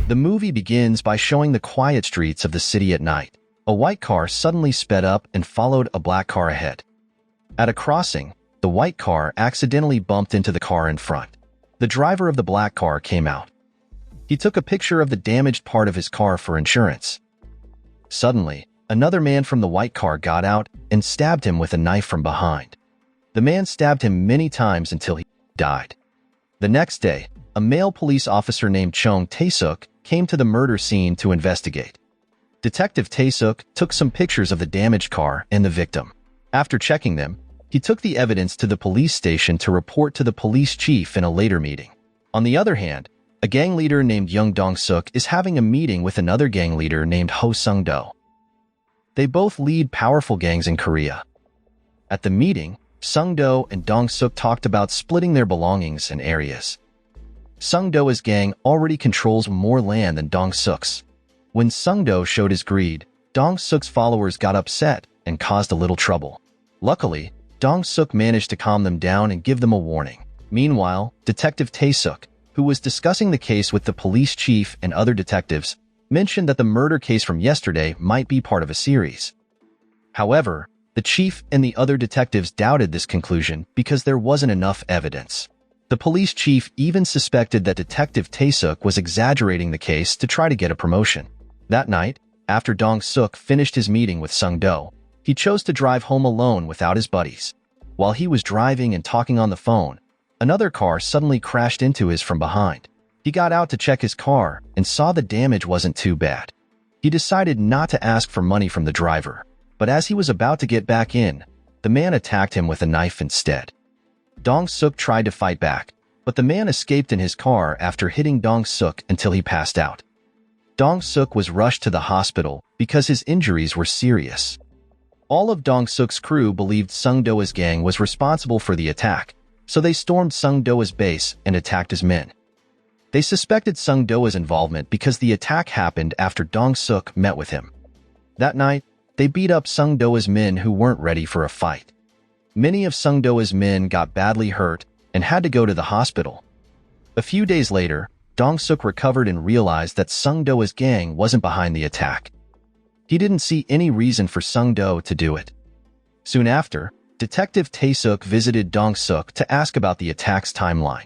The movie begins by showing the quiet streets of the city at night. A white car suddenly sped up and followed a black car ahead. At a crossing, the white car accidentally bumped into the car in front. The driver of the black car came out. He took a picture of the damaged part of his car for insurance. Suddenly, another man from the white car got out and stabbed him with a knife from behind. The man stabbed him many times until he died. The next day, a male police officer named Chung Tae-suk came to the murder scene to investigate. Detective Tae-suk took some pictures of the damaged car and the victim. After checking them, he took the evidence to the police station to report to the police chief in a later meeting. On the other hand, a gang leader named Young Dong-suk is having a meeting with another gang leader named Ho Sung-do. They both lead powerful gangs in Korea. At the meeting, Sung-do and Dong-suk talked about splitting their belongings and areas. Sung-do's gang already controls more land than Dong-suk's. When Sung-do showed his greed, Dong-suk's followers got upset and caused a little trouble. Luckily, Dong-suk managed to calm them down and give them a warning. Meanwhile, Detective Tae-suk, who was discussing the case with the police chief and other detectives, mentioned that the murder case from yesterday might be part of a series. However, the chief and the other detectives doubted this conclusion because there wasn't enough evidence. The police chief even suspected that Detective Tae-suk was exaggerating the case to try to get a promotion. That night, after Dong-suk finished his meeting with Sung-do, he chose to drive home alone without his buddies. While he was driving and talking on the phone, another car suddenly crashed into his from behind. He got out to check his car and saw the damage wasn't too bad. He decided not to ask for money from the driver, but as he was about to get back in, the man attacked him with a knife instead. Dong-suk tried to fight back, but the man escaped in his car after hitting Dong-suk until he passed out. Dong-suk was rushed to the hospital because his injuries were serious. All of Dong-suk's crew believed Sung-do's gang was responsible for the attack, so they stormed Sung-do's base and attacked his men. They suspected Sung-do's involvement because the attack happened after Dong-suk met with him. That night, they beat up Sung-do's men who weren't ready for a fight. Many of Sung-do's men got badly hurt and had to go to the hospital. A few days later, Dong-suk recovered and realized that Sung-do's gang wasn't behind the attack. He didn't see any reason for Sung-do to do it. Soon after, Detective Tae-suk visited Dong-suk to ask about the attack's timeline.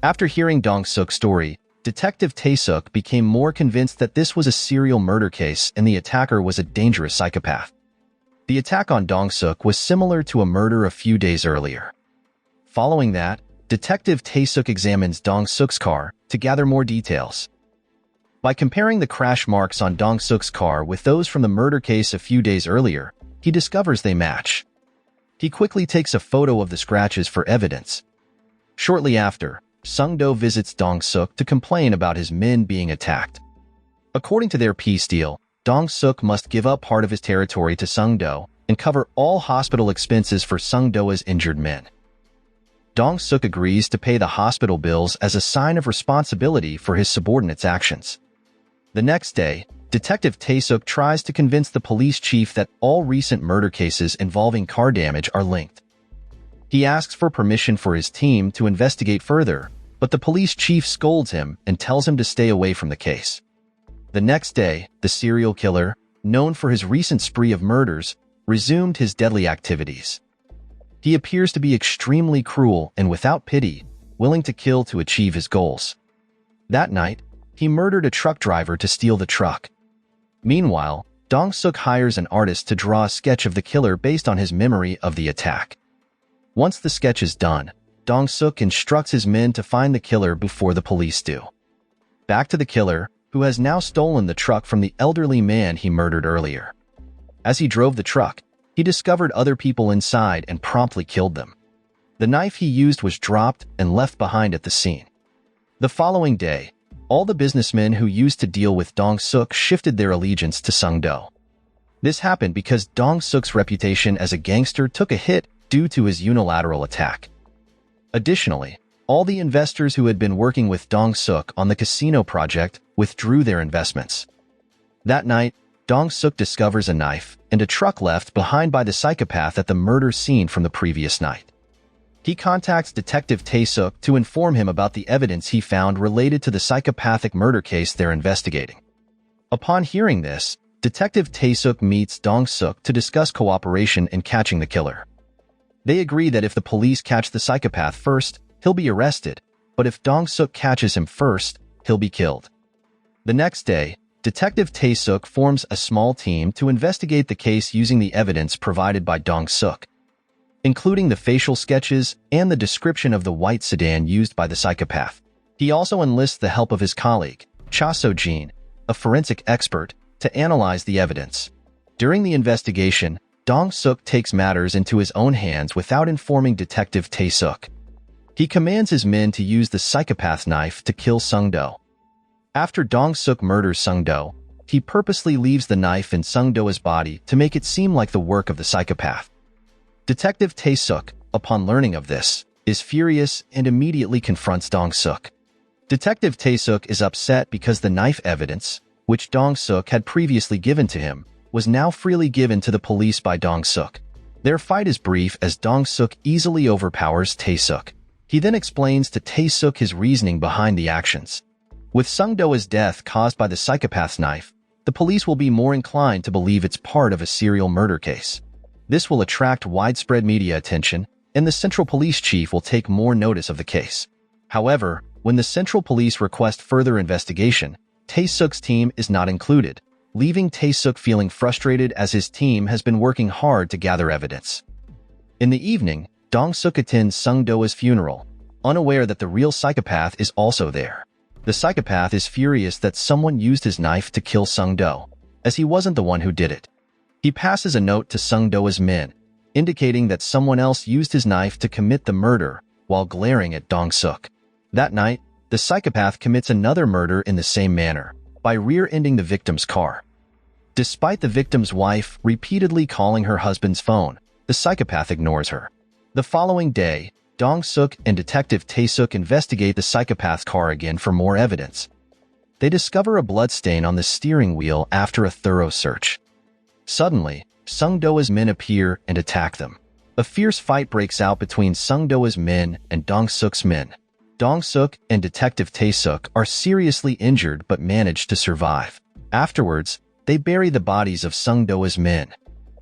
After hearing Dong-suk's story, Detective Tae-suk became more convinced that this was a serial murder case and the attacker was a dangerous psychopath. The attack on Dong-suk was similar to a murder a few days earlier. Following that, Detective Tae-suk examines Dong-suk's car to gather more details. By comparing the crash marks on Dong-suk's car with those from the murder case a few days earlier, he discovers they match. He quickly takes a photo of the scratches for evidence. Shortly after, Sung-do visits Dong-suk to complain about his men being attacked. According to their peace deal, Dong-suk must give up part of his territory to Sung-do and cover all hospital expenses for Sung-do's injured men. Dong-suk agrees to pay the hospital bills as a sign of responsibility for his subordinates' actions. The next day, Detective Tae-suk tries to convince the police chief that all recent murder cases involving car damage are linked. He asks for permission for his team to investigate further, but the police chief scolds him and tells him to stay away from the case. The next day, the serial killer, known for his recent spree of murders, resumed his deadly activities. He appears to be extremely cruel and without pity, willing to kill to achieve his goals. That night, he murdered a truck driver to steal the truck. Meanwhile, Dong-suk hires an artist to draw a sketch of the killer based on his memory of the attack. Once the sketch is done, Dong-suk instructs his men to find the killer before the police do. Back to the killer, who has now stolen the truck from the elderly man he murdered earlier. As he drove the truck, he discovered other people inside and promptly killed them. The knife he used was dropped and left behind at the scene. The following day, all the businessmen who used to deal with Dong-suk shifted their allegiance to Sung-do. This happened because Dong-suk's reputation as a gangster took a hit due to his unilateral attack. Additionally, all the investors who had been working with Dong-suk on the casino project withdrew their investments. That night, Dong-suk discovers a knife and a truck left behind by the psychopath at the murder scene from the previous night. He contacts Detective Tae-suk to inform him about the evidence he found related to the psychopathic murder case they're investigating. Upon hearing this, Detective Tae-suk meets Dong-suk to discuss cooperation in catching the killer. They agree that if the police catch the psychopath first, he'll be arrested, but if Dong-suk catches him first, he'll be killed. The next day, Detective Tae-suk forms a small team to investigate the case using the evidence provided by Dong-suk, including the facial sketches and the description of the white sedan used by the psychopath. He also enlists the help of his colleague, Cha So-jin, a forensic expert, to analyze the evidence. During the investigation, Dong-suk takes matters into his own hands without informing Detective Tae-suk. He commands his men to use the psychopath's knife to kill Sung-do. After Dong-suk murders Sung-do, he purposely leaves the knife in Sung-do's body to make it seem like the work of the psychopath. Detective Tae-suk, upon learning of this, is furious and immediately confronts Dong-suk. Detective Tae-suk is upset because the knife evidence, which Dong-suk had previously given to him, was now freely given to the police by Dong-suk. Their fight is brief as Dong-suk easily overpowers Tae-suk. He then explains to Tae-suk his reasoning behind the actions. With Sung-do's death caused by the psychopath's knife, the police will be more inclined to believe it's part of a serial murder case. This will attract widespread media attention, and the Central Police Chief will take more notice of the case. However, when the Central Police request further investigation, Tae-suk's team is not included, leaving Tae-suk feeling frustrated as his team has been working hard to gather evidence. In the evening, Dong-suk attends Sung-do's funeral, unaware that the real psychopath is also there. The psychopath is furious that someone used his knife to kill Sung-do, as he wasn't the one who did it. He passes a note to Sung-do's men, indicating that someone else used his knife to commit the murder while glaring at Dong-suk. That night, the psychopath commits another murder in the same manner, by rear-ending the victim's car. Despite the victim's wife repeatedly calling her husband's phone, the psychopath ignores her. The following day, Dong-suk and Detective Tae-suk investigate the psychopath's car again for more evidence. They discover a bloodstain on the steering wheel after a thorough search. Suddenly, Sung-do's men appear and attack them. A fierce fight breaks out between Sung-do's men and Dong-suk's men. Dong-suk and Detective Tae-suk are seriously injured but manage to survive. Afterwards, they bury the bodies of Sung-do's men.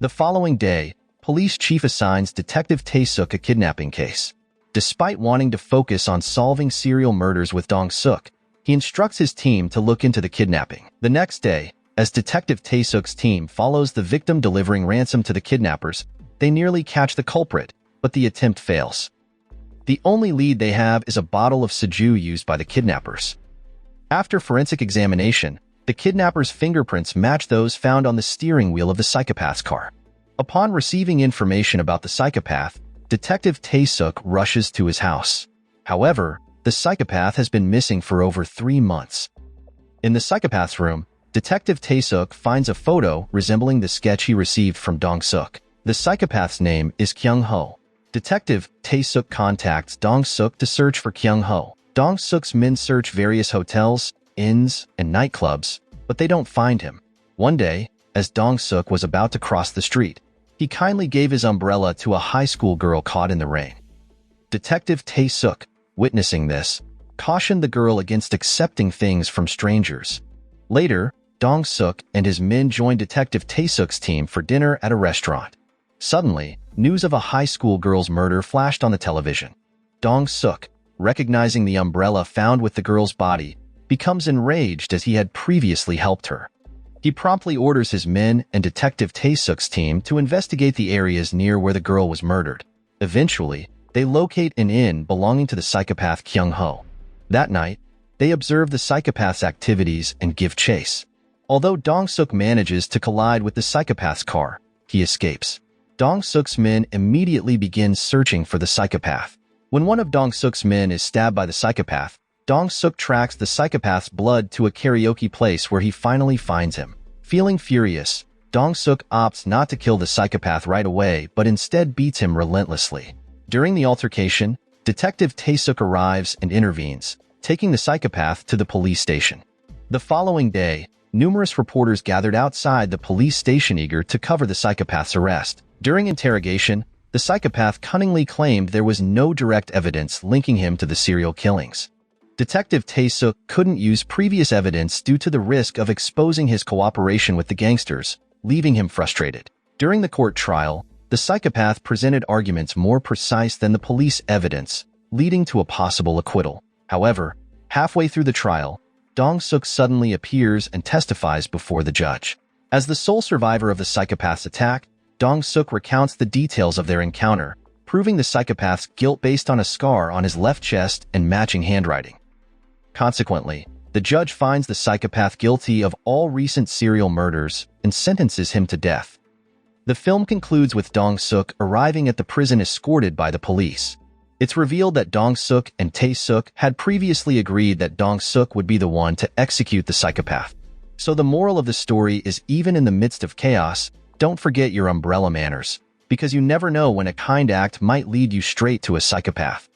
The following day, Police Chief assigns Detective Tae-suk a kidnapping case. Despite wanting to focus on solving serial murders with Dong-suk, he instructs his team to look into the kidnapping. The next day, as Detective Tae-suk's team follows the victim delivering ransom to the kidnappers, they nearly catch the culprit, but the attempt fails. The only lead they have is a bottle of soju used by the kidnappers. After forensic examination, the kidnappers' fingerprints match those found on the steering wheel of the psychopath's car. Upon receiving information about the psychopath, Detective Tae-suk rushes to his house. However, the psychopath has been missing for over 3 months. In the psychopath's room, Detective Tae-suk finds a photo resembling the sketch he received from Dong-suk. The psychopath's name is Kyung-ho. Detective Tae-suk contacts Dong-suk to search for Kyung-ho. Dong-suk's men search various hotels, inns, and nightclubs, but they don't find him. One day, as Dong-suk was about to cross the street, he kindly gave his umbrella to a high school girl caught in the rain. Detective Tae-suk, witnessing this, cautioned the girl against accepting things from strangers. Later, Dong-suk and his men joined Detective Tae-suk's team for dinner at a restaurant. Suddenly, news of a high school girl's murder flashed on the television. Dong-suk, recognizing the umbrella found with the girl's body, becomes enraged as he had previously helped her. He promptly orders his men and Detective Tae-suk's team to investigate the areas near where the girl was murdered. Eventually, they locate an inn belonging to the psychopath Kyung-ho. That night, they observe the psychopath's activities and give chase. Although Dong-suk manages to collide with the psychopath's car, he escapes. Dong-suk's men immediately begin searching for the psychopath. When one of Dong-suk's men is stabbed by the psychopath, Dong-suk tracks the psychopath's blood to a karaoke place where he finally finds him. Feeling furious, Dong-suk opts not to kill the psychopath right away but instead beats him relentlessly. During the altercation, Detective Tae-suk arrives and intervenes, taking the psychopath to the police station. The following day, numerous reporters gathered outside the police station eager to cover the psychopath's arrest. During interrogation, The psychopath cunningly claimed there was no direct evidence linking him to the serial killings. Detective Tae-suk couldn't use previous evidence due to the risk of exposing his cooperation with the gangsters, leaving him frustrated. During the court trial, the psychopath presented arguments more precise than the police evidence, leading to a possible acquittal. However, halfway through the trial, Dong-suk suddenly appears and testifies before the judge. As the sole survivor of the psychopath's attack, Dong-suk recounts the details of their encounter, proving the psychopath's guilt based on a scar on his left chest and matching handwriting. Consequently, the judge finds the psychopath guilty of all recent serial murders and sentences him to death. The film concludes with Dong-suk arriving at the prison escorted by the police. It's revealed that Dong-suk and Tae-suk had previously agreed that Dong-suk would be the one to execute the psychopath. So the moral of the story is, even in the midst of chaos, don't forget your umbrella manners, because you never know when a kind act might lead you straight to a psychopath.